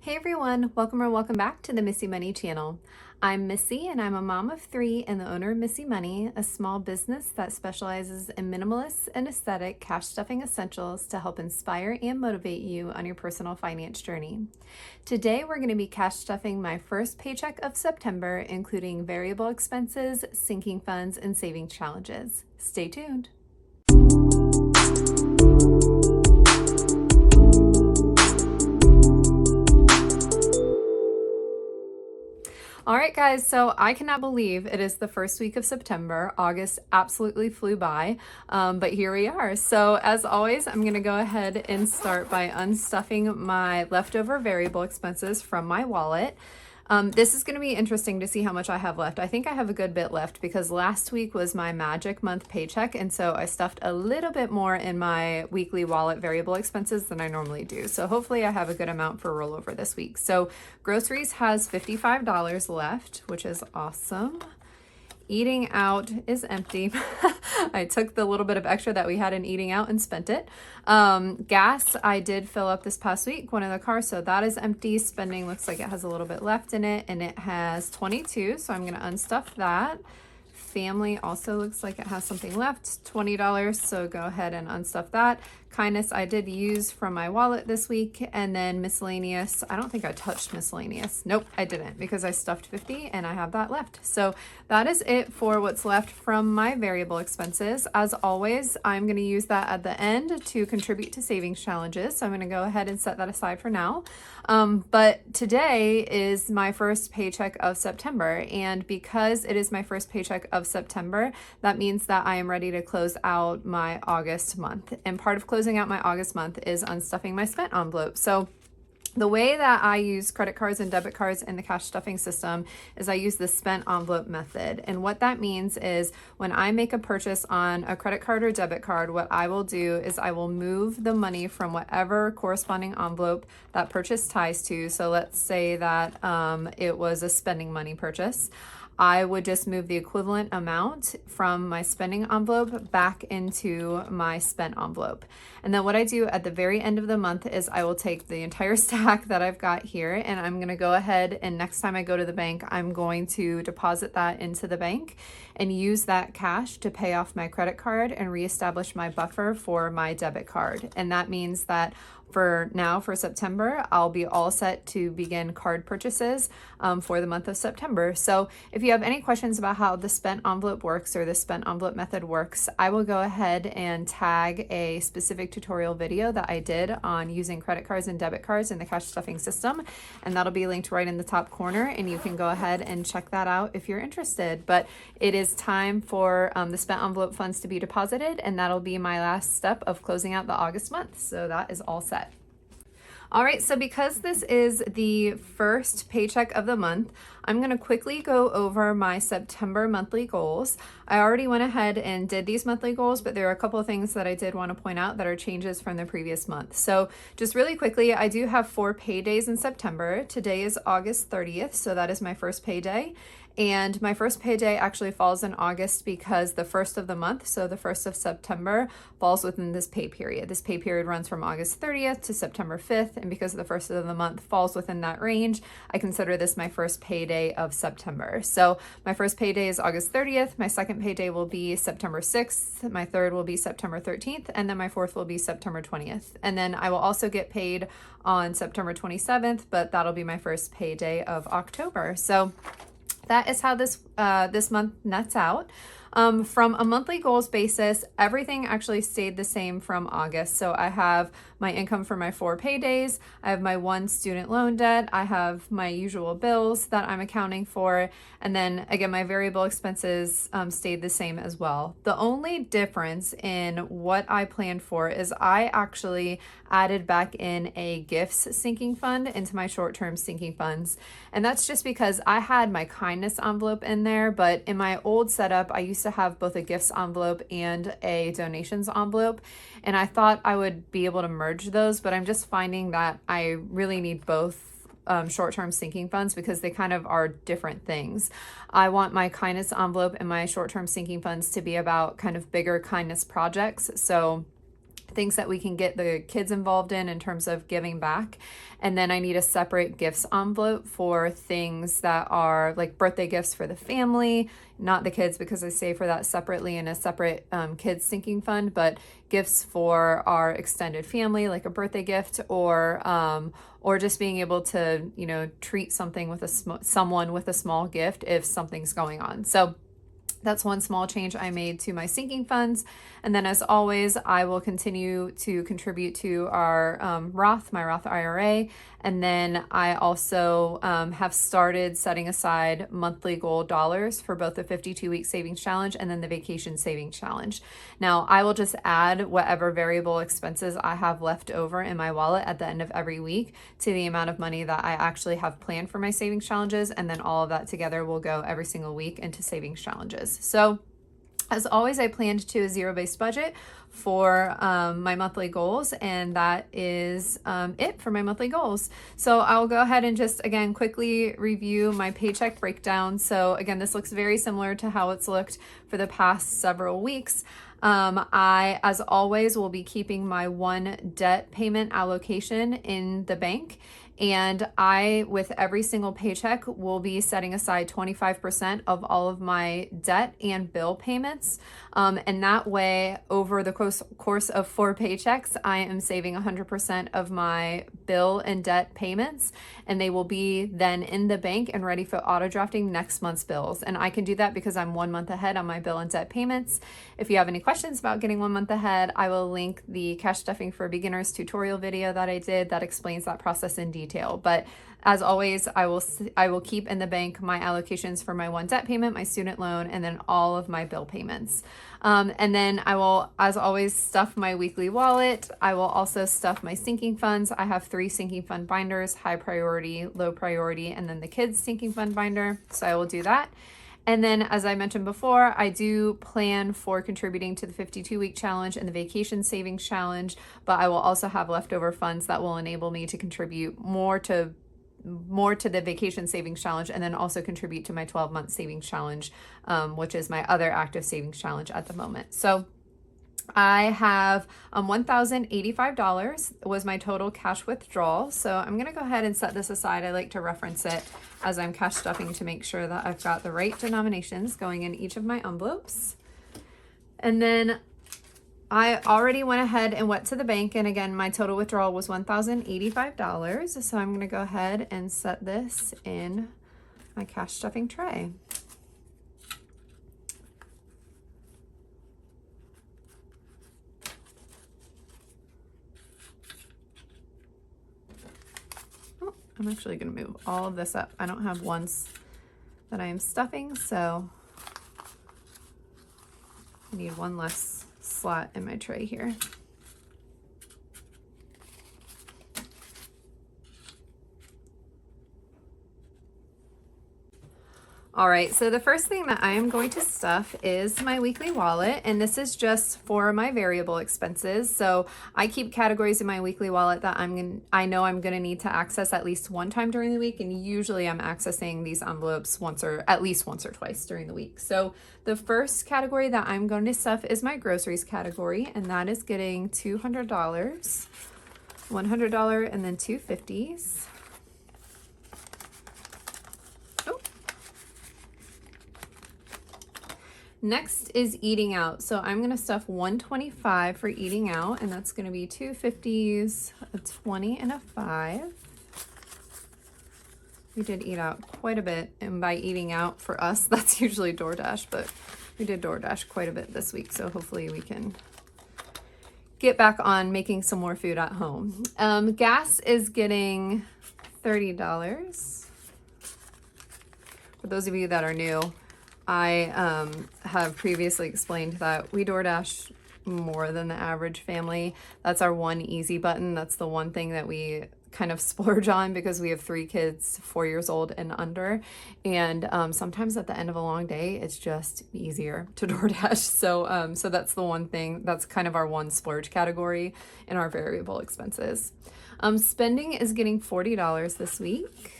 Hey everyone, welcome or welcome back to the Missy Money channel. I'm Missy and I'm a mom of three and the owner of Missy Money, a small business that specializes in minimalist and aesthetic cash stuffing essentials to help inspire and motivate you on your personal finance journey. Today we're going to be cash stuffing my first paycheck of September, including variable expenses, sinking funds, and savings challenges. Stay tuned. All right, guys, so I cannot believe it is the first week of September. August absolutely flew by, but here we are. So as always, I'm gonna go ahead and start by unstuffing my leftover variable expenses from my wallet. This is going to be interesting to see how much I have left. I think I have a good bit left because last week was my magic month paycheck, and so I stuffed a little bit more in my weekly wallet variable expenses than I normally do. So hopefully I have a good amount for rollover this week. So groceries has $55 left, which is awesome. Eating out is empty. I took the little bit of extra that we had in eating out and spent it. Gas, I did fill up this past week, one in the car, so that is empty. Spending looks like it has a little bit left in it, and it has 22, so I'm going to unstuff that. Family also looks like it has something left, $20, so go ahead and unstuff that. Kindness I did use from my wallet this week, and then miscellaneous, I don't think I touched miscellaneous. Nope, I didn't because I stuffed 50 and I have that left. So that is it for what's left from my variable expenses. As always, I'm going to use that at the end to contribute to savings challenges, so I'm going to go ahead and set that aside for now. But today is my first paycheck of September, and because it is my first paycheck of September, that means that I am ready to close out my August month. And part of closing out my August month is unstuffing my spent envelope. So the way that I use credit cards and debit cards in the cash stuffing system is I use the spent envelope method. And what that means is when I make a purchase on a credit card or debit card, what I will do is I will move the money from whatever corresponding envelope that purchase ties to. So let's say that it was a spending money purchase. I would just move the equivalent amount from my spending envelope back into my spent envelope. And then what I do at the very end of the month is I will take the entire stack that I've got here, and I'm going to go ahead and next time I go to the bank, I'm going to deposit that into the bank and use that cash to pay off my credit card and reestablish my buffer for my debit card. And that means that for September, I'll be all set to begin card purchases for the month of September. So if you have any questions about how the spent envelope works or the spent envelope method works, I will go ahead and tag a specific tutorial video that I did on using credit cards and debit cards in the cash stuffing system, and that'll be linked right in the top corner, and you can go ahead and check that out if you're interested. But it is time for the spent envelope funds to be deposited, and that'll be my last step of closing out the August month. So that is all set. All right, so because this is the first paycheck of the month, I'm going to quickly go over my September monthly goals. I already went ahead and did these monthly goals, but there are a couple of things that I did want to point out that are changes from the previous month. So just really quickly, I do have 4 paydays in September. Today is August 30th, so that is my first payday. And my first payday actually falls in August because the first of the month, so the 1st of September, falls within this pay period. This pay period runs from August 30th to September 5th, and because the first of the month falls within that range, I consider this my first payday of September. So my first payday is August 30th, my second payday will be September 6th, my third will be September 13th, and then my fourth will be September 20th. And then I will also get paid on September 27th, but that'll be my first payday of October. So that is how this month nets out. From a monthly goals basis, everything actually stayed the same from August. So I have my income for my 4 paydays, I have my 1 student loan debt, I have my usual bills that I'm accounting for, and then again, my variable expenses stayed the same as well. The only difference in what I planned for is I actually added back in a gifts sinking fund into my short-term sinking funds. And that's just because I had my kindness envelope in there, but in my old setup, I used to have both a gifts envelope and a donations envelope. And I thought I would be able to merge those, but I'm just finding that I really need both short-term sinking funds because they kind of are different things. I want my kindness envelope and my short-term sinking funds to be about kind of bigger kindness projects. So things that we can get the kids involved in terms of giving back. And then I need a separate gifts envelope for things that are like birthday gifts for the family, not the kids because I save for that separately in a separate kids sinking fund, but gifts for our extended family, like a birthday gift, or just being able to, you know, treat something with someone with a small gift if something's going on. So that's one small change I made to my sinking funds. And then as always, I will continue to contribute to our my Roth IRA. And then I also have started setting aside monthly goal dollars for both the 52-week savings challenge and then the vacation savings challenge. Now, I will just add whatever variable expenses I have left over in my wallet at the end of every week to the amount of money that I actually have planned for my savings challenges. And then all of that together will go every single week into savings challenges. So as always, I planned to a zero-based budget for my monthly goals, and that is it for my monthly goals. So I'll go ahead and just, again, quickly review my paycheck breakdown. So again, this looks very similar to how it's looked for the past several weeks. I, as always, will be keeping my one debt payment allocation in the bank. And I, with every single paycheck, will be setting aside 25% of all of my debt and bill payments. And that way, over the course of 4 paychecks, I am saving 100% of my bill and debt payments. And they will be then in the bank and ready for auto drafting next month's bills. And I can do that because I'm 1 month ahead on my bill and debt payments. If you have any questions about getting 1 month ahead, I will link the Cash Stuffing for Beginners tutorial video that I did that explains that process in detail. But as always, I will keep in the bank my allocations for my one debt payment, my student loan, and then all of my bill payments. And then I will, as always, stuff my weekly wallet. I will also stuff my sinking funds. I have 3 sinking fund binders: high priority, low priority, and then the kids sinking fund binder. So I will do that. And then, as I mentioned before, I do plan for contributing to the 52-week challenge and the vacation savings challenge, but I will also have leftover funds that will enable me to contribute more to the vacation savings challenge, and then also contribute to my 12-month savings challenge, which is my other active savings challenge at the moment. So I have $1,085 was my total cash withdrawal. So I'm going to go ahead and set this aside. I like to reference it as I'm cash stuffing to make sure that I've got the right denominations going in each of my envelopes. And then I already went ahead and went to the bank, and again, my total withdrawal was $1,085. So I'm going to go ahead and set this in my cash stuffing tray. I'm actually going to move all of this up. I don't have ones that I am stuffing, so I need one less slot in my tray here. All right, so the first thing that I am going to stuff is my weekly wallet, and this is just for my variable expenses. So I keep categories in my weekly wallet that I know I'm gonna need to access at least one time during the week, and usually I'm accessing these envelopes at least once or twice during the week. So the first category that I'm going to stuff is my groceries category, and that is getting $200, $100, and then 250s. Next is eating out. So I'm going to stuff $125 for eating out, and that's going to be 2 50s, a 20, and a 5. We did eat out quite a bit, and by eating out for us, that's usually DoorDash, but we did DoorDash quite a bit this week, so hopefully we can get back on making some more food at home. Gas is getting $30. For those of you that are new, I have previously explained that we DoorDash more than the average family. That's our one easy button. That's the one thing that we kind of splurge on because we have 3 kids, 4 years old and under. And sometimes at the end of a long day, it's just easier to DoorDash. So that's the one thing, that's kind of our one splurge category in our variable expenses. Spending is getting $40 this week.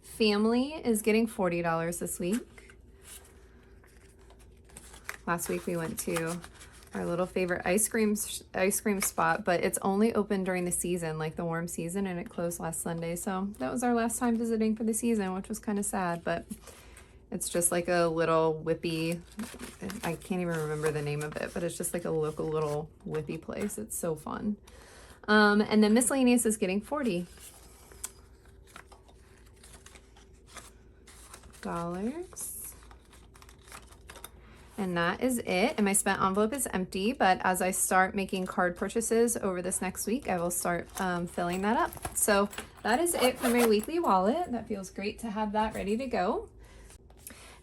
Family is getting $40 this week. Last week we went to our little favorite ice cream spot, but it's only open during the season, like the warm season, and it closed last Sunday. So that was our last time visiting for the season, which was kind of sad, but it's just like a little whippy, I can't even remember the name of it, but it's just like a local little whippy place. It's so fun. And then miscellaneous is getting $40. And that is it. And my spent envelope is empty, but as I start making card purchases over this next week, I will start filling that up. So that is it for my weekly wallet. That feels great to have that ready to go.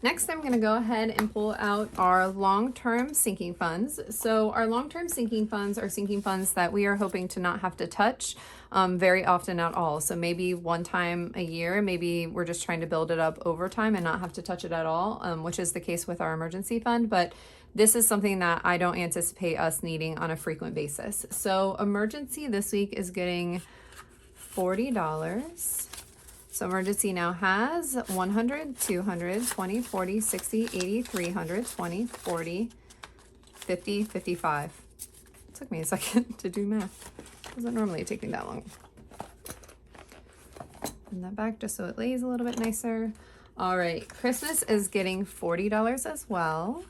Next, I'm going to go ahead and pull out our long-term sinking funds. So our long-term sinking funds are sinking funds that we are hoping to not have to touch very often at all. So maybe one time a year, maybe we're just trying to build it up over time and not have to touch it at all, which is the case with our emergency fund. But this is something that I don't anticipate us needing on a frequent basis. So emergency this week is getting $40. So emergency now has 100, 200, 20, 40, 60, 80, 300, 20, 40, 50, 55. It took me a second to do math. Doesn't normally take me that long. Put that back just so it lays a little bit nicer. All right, Christmas is getting $40 as well.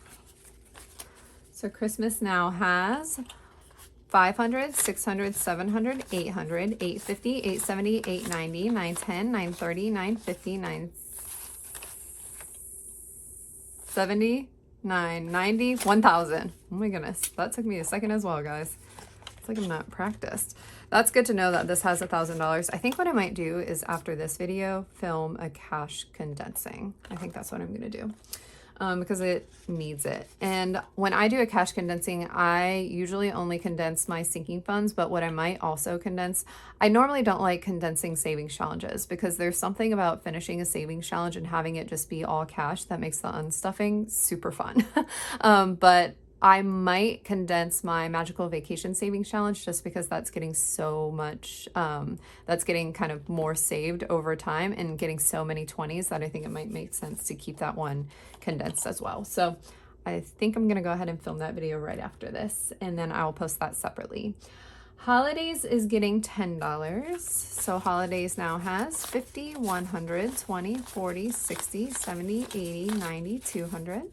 So Christmas now has 500, 600, 700, 800, 850, 870, 890, 910, 930, 950, 970, 990, 1000. Oh my goodness, that took me a second as well, guys. It's like I'm not practiced. That's good to know that this has $1,000. I think what I might do is after this video, film a cash condensing. I think that's what I'm gonna do. Because it needs it. And when I do a cash condensing, I usually only condense my sinking funds, but what I might also condense, I normally don't like condensing savings challenges because there's something about finishing a savings challenge and having it just be all cash that makes the unstuffing super fun. But I might condense my magical vacation savings challenge just because that's getting so much, that's getting kind of more saved over time and getting so many 20s that I think it might make sense to keep that one condensed as well. So I think I'm gonna go ahead and film that video right after this, and then I'll post that separately. Holidays is getting $10. So holidays now has 50, 100, 20, 40, 60, 70, 80, 90, 200.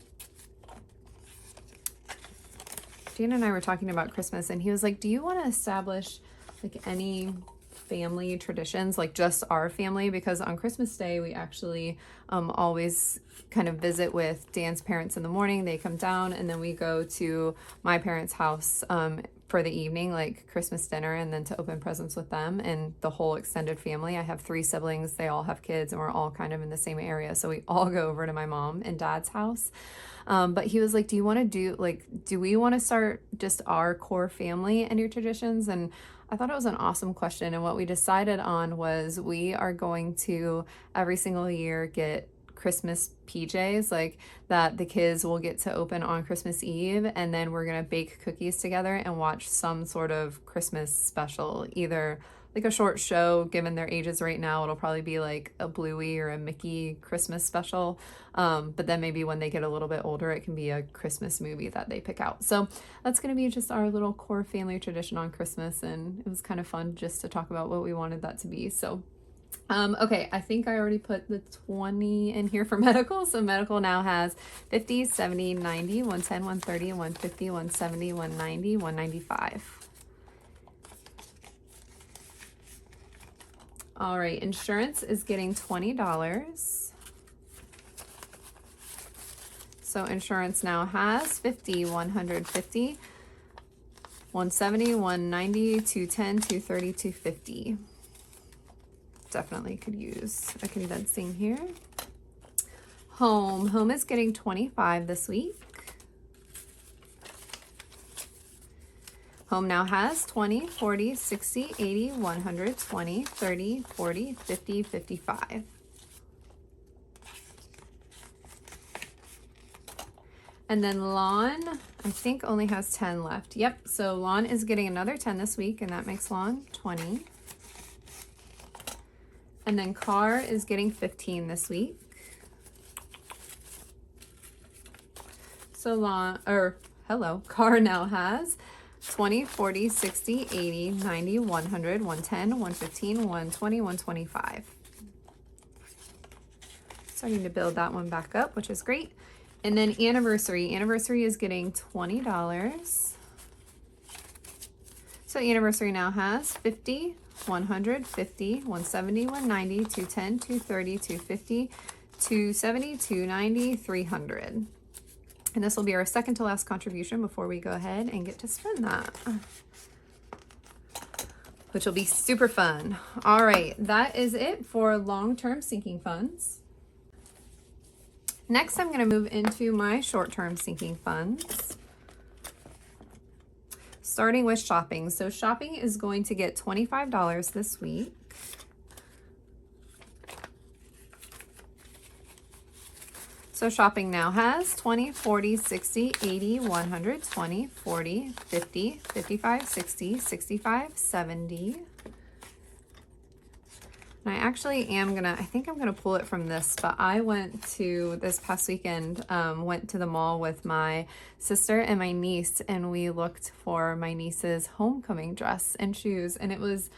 Dan and I were talking about Christmas, and he was like, do you want to establish like any family traditions, like just our family? Because on Christmas Day, we actually always kind of visit with Dan's parents in the morning. They come down, and then we go to my parents' house for the evening, like Christmas dinner, and then to open presents with them and the whole extended family. I have 3 siblings. They all have kids, and we're all kind of in the same area. So we all go over to my mom and dad's house. But he was like, do you want to do we want to start just our core family and your traditions? And I thought it was an awesome question. And what we decided on was we are going to every single year get Christmas PJs, like that the kids will get to open on Christmas Eve, and then we're gonna bake cookies together and watch some sort of Christmas special, either like a short show. Given their ages right now, it'll probably be like a Bluey or a Mickey Christmas special, but then maybe when they get a little bit older, it can be a Christmas movie that they pick out. So that's gonna be just our little core family tradition on Christmas, and it was kind of fun just to talk about what we wanted that to be. So okay, I think I already put the 20 in here for medical. So medical now has 50, 70, 90, 110, 130, 150, 170, 190, 195. All right, insurance is getting $20. So insurance now has 50, 150, 170, 190, 210, 230, 250. Definitely could use a condensing here. Home is getting 25 this week. Home now has 20, 40, 60, 80, 100, 20, 30, 40, 50, 55. And then lawn, I think only has 10 left. Yep, so lawn is getting another 10 this week, and that makes lawn 20. And then car is getting 15 this week. So long, or hello, car now has 20, 40, 60, 80, 90, 100, 110, 115, 120, 125. Starting to build that one back up, which is great. And then anniversary. Anniversary is getting $20. So anniversary now has 50, 100, 50, 170, 190, 210, 230, 250, 270, 290, 300. And this will be our second to last contribution before we go ahead and get to spend that, which will be super fun. All right, that is it for long-term sinking funds. Next, I'm going to move into my short-term sinking funds, starting with shopping. So shopping is going to get $25 this week. So shopping now has 20, 40, 60, 80, 100, 20, 40, 50, 55, 60, 65, 70. And I actually am gonna, I think I'm gonna pull it from this, but I went to, this past weekend, went to the mall with my sister and my niece, and we looked for my niece's homecoming dress and shoes, and it was,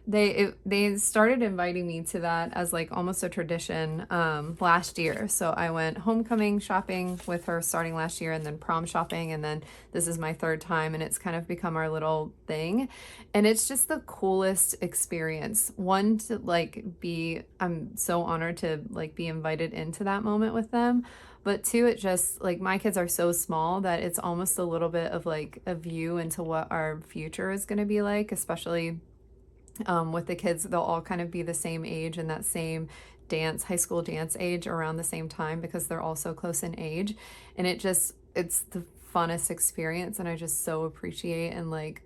they started inviting me to that as like almost a tradition last year. So I went homecoming shopping with her starting last year, and then prom shopping, and then this is my third time, and it's kind of become our little thing. And it's just the coolest experience. One, to like be, I'm so honored to like be invited into that moment with them. But two, it just like, my kids are so small that it's almost a little bit of like a view into what our future is going to be like, especially with the kids. They'll all kind of be the same age and that same dance, high school dance age around the same time, because they're all so close in age. And it just, it's the funnest experience, and I just so appreciate and like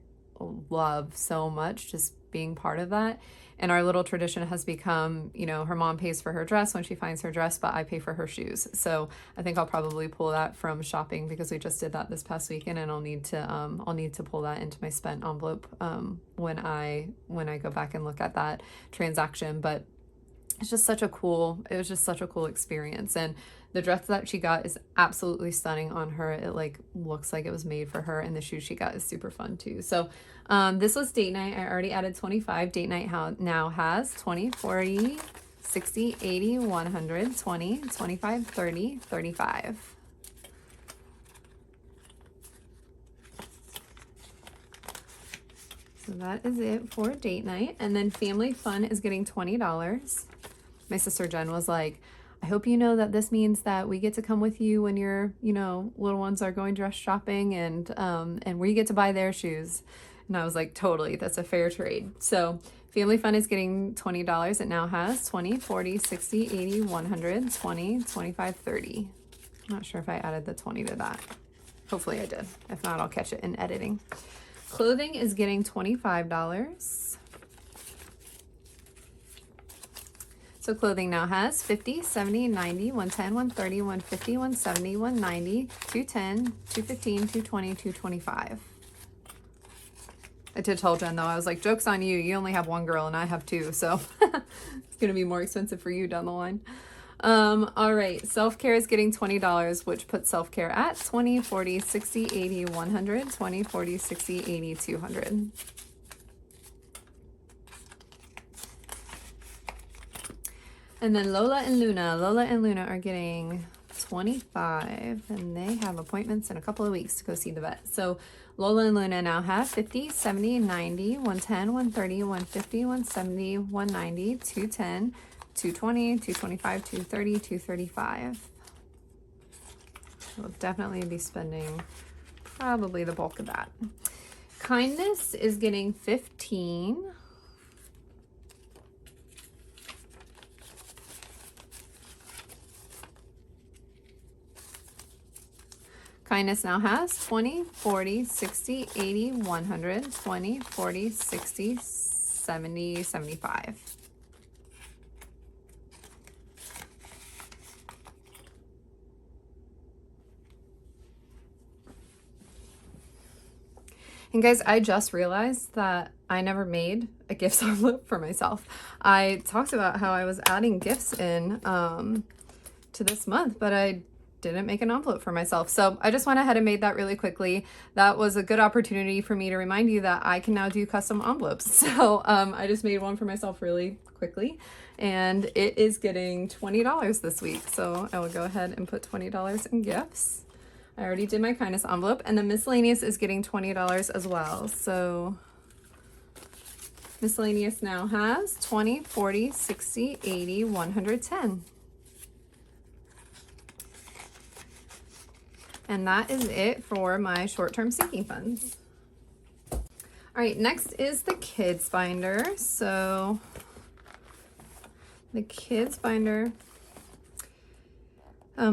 love so much just being part of that. And our little tradition has become, you know, her mom pays for her dress when she finds her dress, but I pay for her shoes. So I think I'll probably pull that from shopping, because we just did that this past weekend, and I'll need to pull that into my spent envelope when I go back and look at that transaction. But it's just such a cool, it was just such a cool experience. And the dress that she got is absolutely stunning on her. It like looks like it was made for her, and the shoes she got is super fun too. So this was date night. I already added 25. Date night now has 20, 40, 60, 80, 100, 20, 25, 30, 35. So that is it for date night. And then family fun is getting $20. My sister Jen was like, I hope you know that this means that we get to come with you when your, you know, little ones are going dress shopping, and we get to buy their shoes. And I was like, totally, that's a fair trade. So family fun is getting $20. It now has 20, 40, 60, 80, 100, 20, 25, 30. I'm not sure if I added the 20 to that. Hopefully I did. If not, I'll catch it in editing. Clothing is getting $25. So clothing now has 50, 70, 90, 110, 130, 150, 170, 190, 210, 215, 220, 225. I did tell Jen though, I was like, joke's on you. You only have one girl and I have two. So it's going to be more expensive for you down the line. All right. Self-care is getting $20, which puts self-care at 20, 40, 60, 80, 100, 20, 40, 60, 80, 200. And then Lola and Luna. Lola and Luna are getting 25, and they have appointments in a couple of weeks to go see the vet. So Lola and Luna now have 50, 70, 90, 110, 130, 150, 170, 190, 210, 220, 225, 230, 235. We'll definitely be spending probably the bulk of that. Kindness is getting 15. Kindness now has 20, 40, 60, 80, 100, 20, 40, 60, 70, 75. And guys, I just realized that I never made a gifts envelope for myself. I talked about how I was adding gifts in to this month, but I didn't make an envelope for myself. So I just went ahead and made that really quickly. That was a good opportunity for me to remind you that I can now do custom envelopes. So I just made one for myself really quickly, and it is getting $20 this week. So I will go ahead and put $20 in gifts. I already did my kindness envelope, and the miscellaneous is getting $20 as well. So miscellaneous now has 20, 40, 60, 80, 110. And that is it for my short-term sinking funds. All right, next is the kids binder. So the kids binder,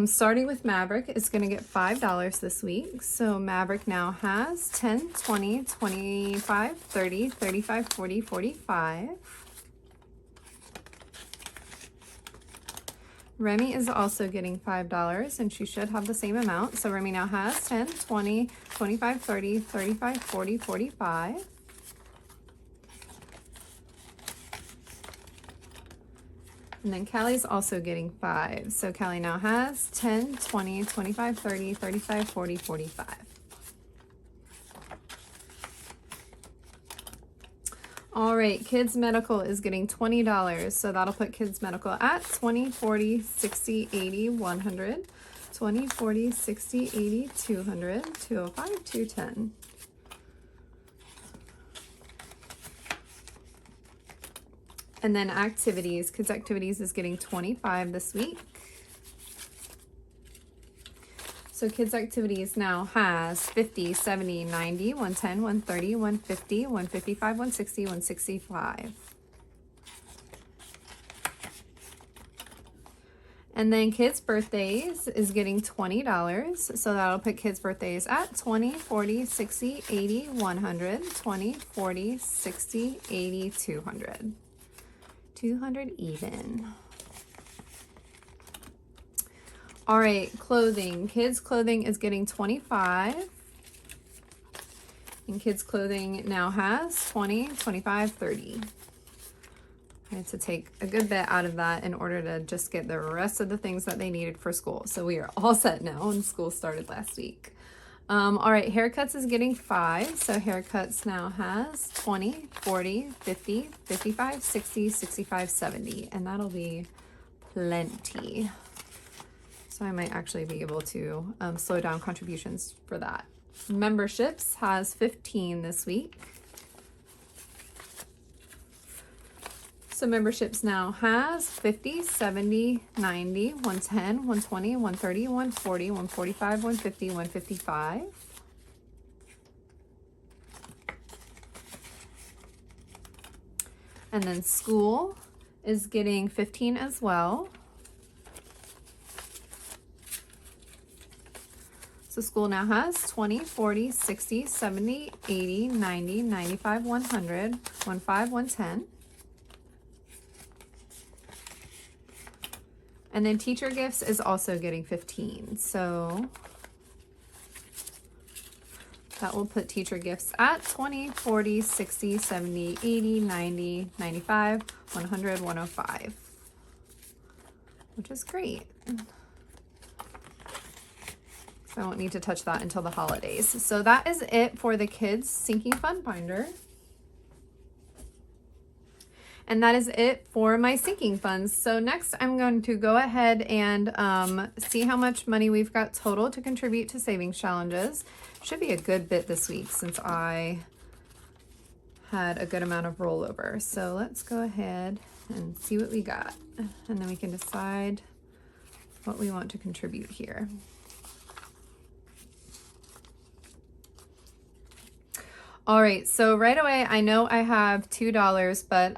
starting with Maverick, is going to get $5 this week. So Maverick now has 10, 20, 25, 30, 35, 40, 45. Remy is also getting $5, and she should have the same amount. So Remy now has 10, 20, 25, 30, 35, 40, 45. And then Callie's also getting 5. So Callie now has 10, 20, 25, 30, 35, 40, 45. All right, kids medical is getting $20. So that'll put kids medical at 20, 40, 60, 80, 100, 20, 40, 60, 80, 200, 205, 210. And then activities, kids activities is getting 25 this week. So kids activities now has 50, 70, 90, 110, 130, 150, 155, 160, 165. And then kids birthdays is getting $20. So that'll put kids birthdays at 20, 40, 60, 80, 100, 20, 40, 60, 80, 200. 200 even. All right, clothing. Kids clothing is getting 25. And kids clothing now has 20, 25, 30. I had to take a good bit out of that in order to just get the rest of the things that they needed for school. So we are all set now, and school started last week. All right, haircuts is getting 5. So haircuts now has 20, 40, 50, 55, 60, 65, 70. And that'll be plenty. So I might actually be able to slow down contributions for that. Memberships has 15 this week. So memberships now has 50, 70, 90, 110, 120, 130, 140, 145, 150, 155. And then school is getting 15 as well. So school now has 20, 40, 60, 70, 80, 90, 95, 100, 15, 110. And then teacher gifts is also getting 15. So that will put teacher gifts at 20, 40, 60, 70, 80, 90, 95, 100, 105, which is great. So I won't need to touch that until the holidays. So that is it for the kids sinking fund binder. And that is it for my sinking funds. So next I'm going to go ahead and see how much money we've got total to contribute to savings challenges. Should be a good bit this week since I had a good amount of rollover. So let's go ahead and see what we got. And then we can decide what we want to contribute here. All right, so right away, I know I have $2, but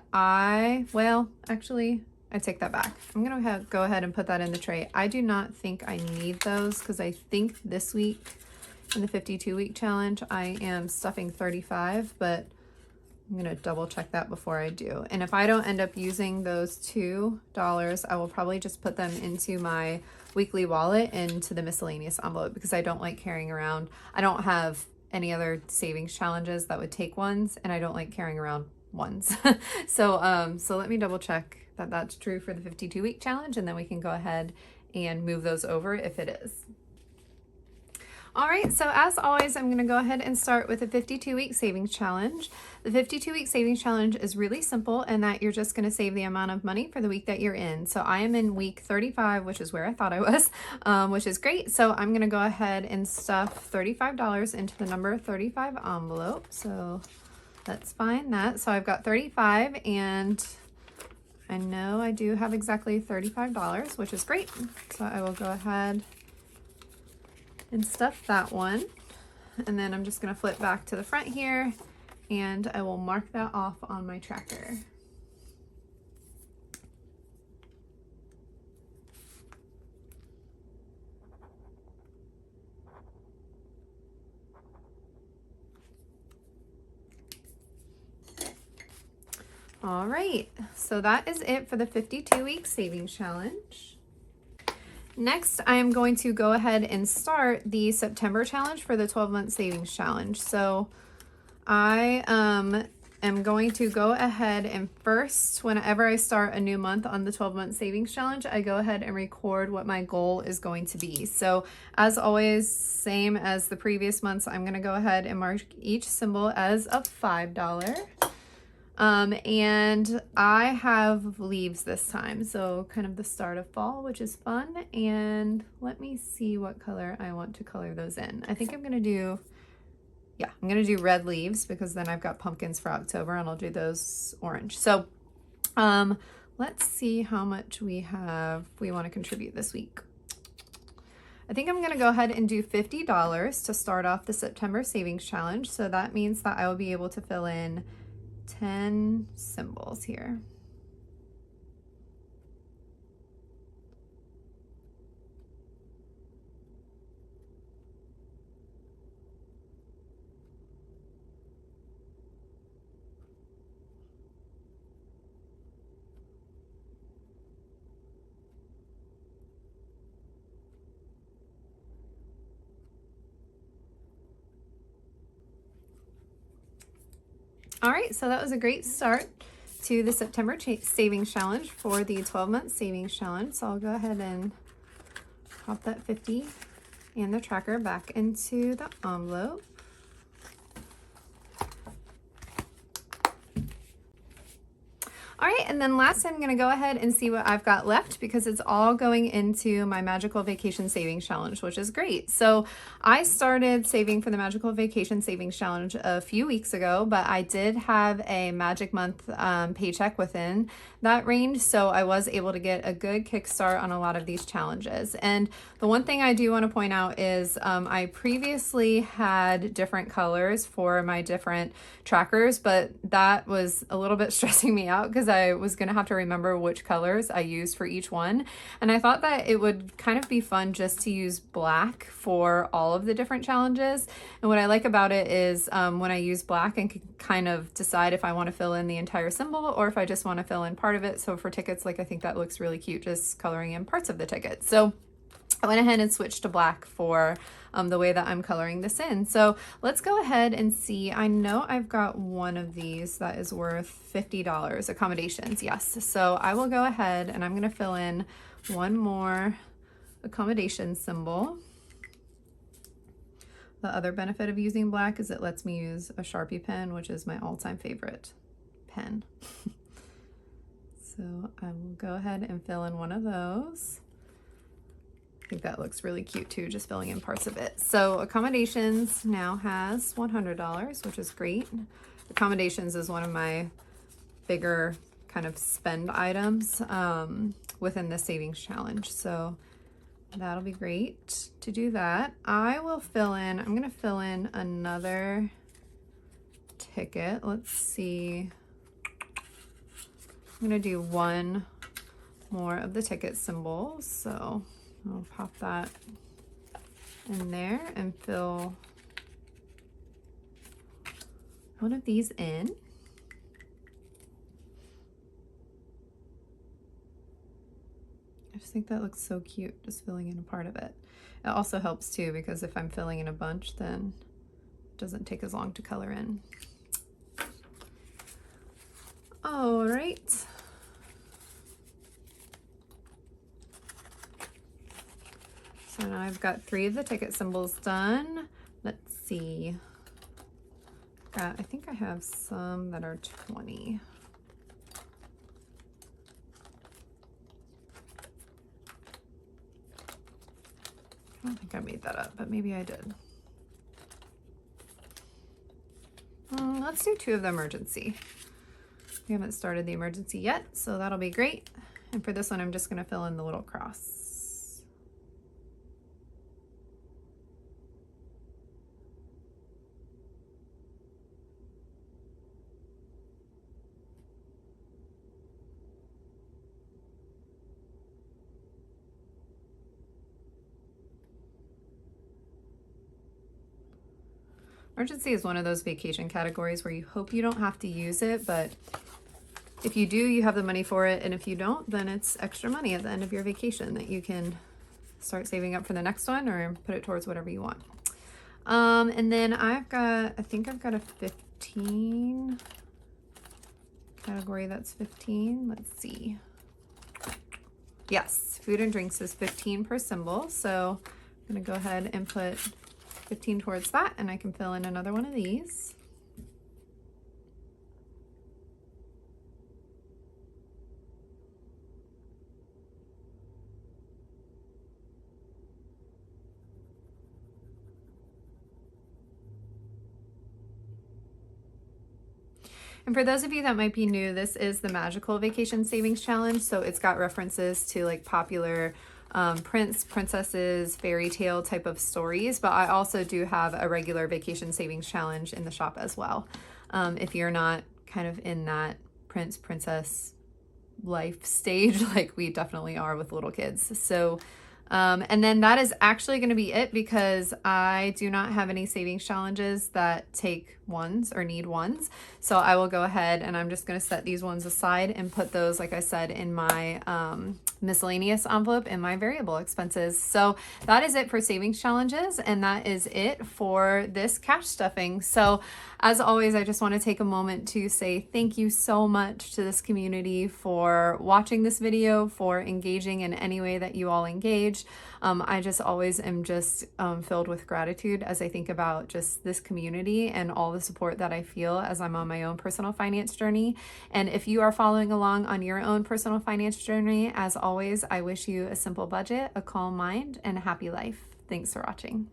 actually, I take that back. I'm gonna go ahead and put that in the tray. I do not think I need those because I think this week in the 52-week challenge, I am stuffing 35, but I'm gonna double check that before I do. And if I don't end up using those $2, I will probably just put them into my weekly wallet and to the miscellaneous envelope because I don't like carrying around. I don't have any other savings challenges that would take ones, and I don't like carrying around ones. So let me double check that that's true for the 52-week challenge, and then we can go ahead and move those over if it is. All right, so as always, I'm gonna go ahead and start with a 52-week savings challenge. The 52-week savings challenge is really simple in that you're just gonna save the amount of money for the week that you're in. So I am in week 35, which is where I thought I was, which is great. So I'm gonna go ahead and stuff $35 into the number 35 envelope. So let's find that. So I've got 35, and I know I do have exactly $35, which is great. So I will go ahead and stuff that one. And then I'm just gonna flip back to the front here, and I will mark that off on my tracker. All right, so that is it for the 52-week savings challenge. Next, I am going to go ahead and start the September challenge for the 12-month savings challenge. So I am going to go ahead and first, whenever I start a new month on the 12-month savings challenge, I go ahead and record what my goal is going to be. So as always, same as the previous months, I'm going to go ahead and mark each symbol as a $5. And I have leaves this time, so kind of the start of fall, which is fun. And let me see what color I want to color those in. I think I'm gonna do, yeah, I'm gonna do red leaves because then I've got pumpkins for October, and I'll do those orange. So let's see how much we want to contribute this week. I think I'm going to go ahead and do $50 to start off the September savings challenge. So that means that I will be able to fill in 10 symbols here. All right, so that was a great start to the September savings challenge for the 12-month savings challenge. So I'll go ahead and pop that 50 and the tracker back into the envelope. All right, and then last I'm gonna go ahead and see what I've got left because it's all going into my Magical Vacation Savings Challenge, which is great. So I started saving for the Magical Vacation Savings Challenge a few weeks ago, but I did have a Magic Month paycheck within that range, so I was able to get a good kickstart on a lot of these challenges. And the one thing I do want to point out is I previously had different colors for my different trackers, but that was a little bit stressing me out because I was going to have to remember which colors I used for each one. And I thought that it would kind of be fun just to use black for all of the different challenges. And what I like about it is when I use black, I can kind of decide if I want to fill in the entire symbol or if I just want to fill in part of it. So for tickets, like I think that looks really cute, just coloring in parts of the ticket. So I went ahead and switched to black for the way that I'm coloring this in. So let's go ahead and see. I know I've got one of these that is worth $50, accommodations, yes. So I will go ahead and I'm gonna fill in one more accommodation symbol. The other benefit of using black is it lets me use a Sharpie pen, which is my all-time favorite pen. So I will go ahead and fill in one of those. I think that looks really cute too, just filling in parts of it. So accommodations now has $100, which is great. Accommodations is one of my bigger kind of spend items within the savings challenge. So that'll be great to do that. I'm gonna fill in another ticket. Let's see. I'm gonna do one more of the ticket symbols. So I'll pop that in there and fill one of these in. I just think that looks so cute, just filling in a part of it. It also helps too, because if I'm filling in a bunch, then it doesn't take as long to color in. All right. And I've got 3 of the ticket symbols done. Let's see. I think I have some that are 20. I don't think I made that up, but maybe I did. Let's do 2 of the emergency. We haven't started the emergency yet, so that'll be great. And for this one, I'm just going to fill in the little cross. Emergency is one of those vacation categories where you hope you don't have to use it, but if you do, you have the money for it, and if you don't, then it's extra money at the end of your vacation that you can start saving up for the next one or put it towards whatever you want. And then I think I've got a 15 category that's 15. Let's see. Yes, food and drinks is 15 per symbol, so I'm going to go ahead and put 15 towards that, and I can fill in another one of these. And for those of you that might be new, this is the Magical Vacation Savings Challenge. So it's got references to like popular prince, princesses, fairy tale type of stories, but I also do have a regular vacation savings challenge in the shop as well. If you're not kind of in that prince, princess life stage, like we definitely are with little kids. So and then that is actually going to be it, because I do not have any savings challenges that take ones or need ones. So I will go ahead and I'm just going to set these ones aside and put those, like I said, in my miscellaneous envelope in my variable expenses. So that is it for savings challenges, and that is it for this cash stuffing. So as always, I just want to take a moment to say thank you so much to this community for watching this video, for engaging in any way that you all engage. I just always am just filled with gratitude as I think about just this community and all the support that I feel as I'm on my own personal finance journey. And if you are following along on your own personal finance journey, as always, I wish you a simple budget, a calm mind, and a happy life. Thanks for watching.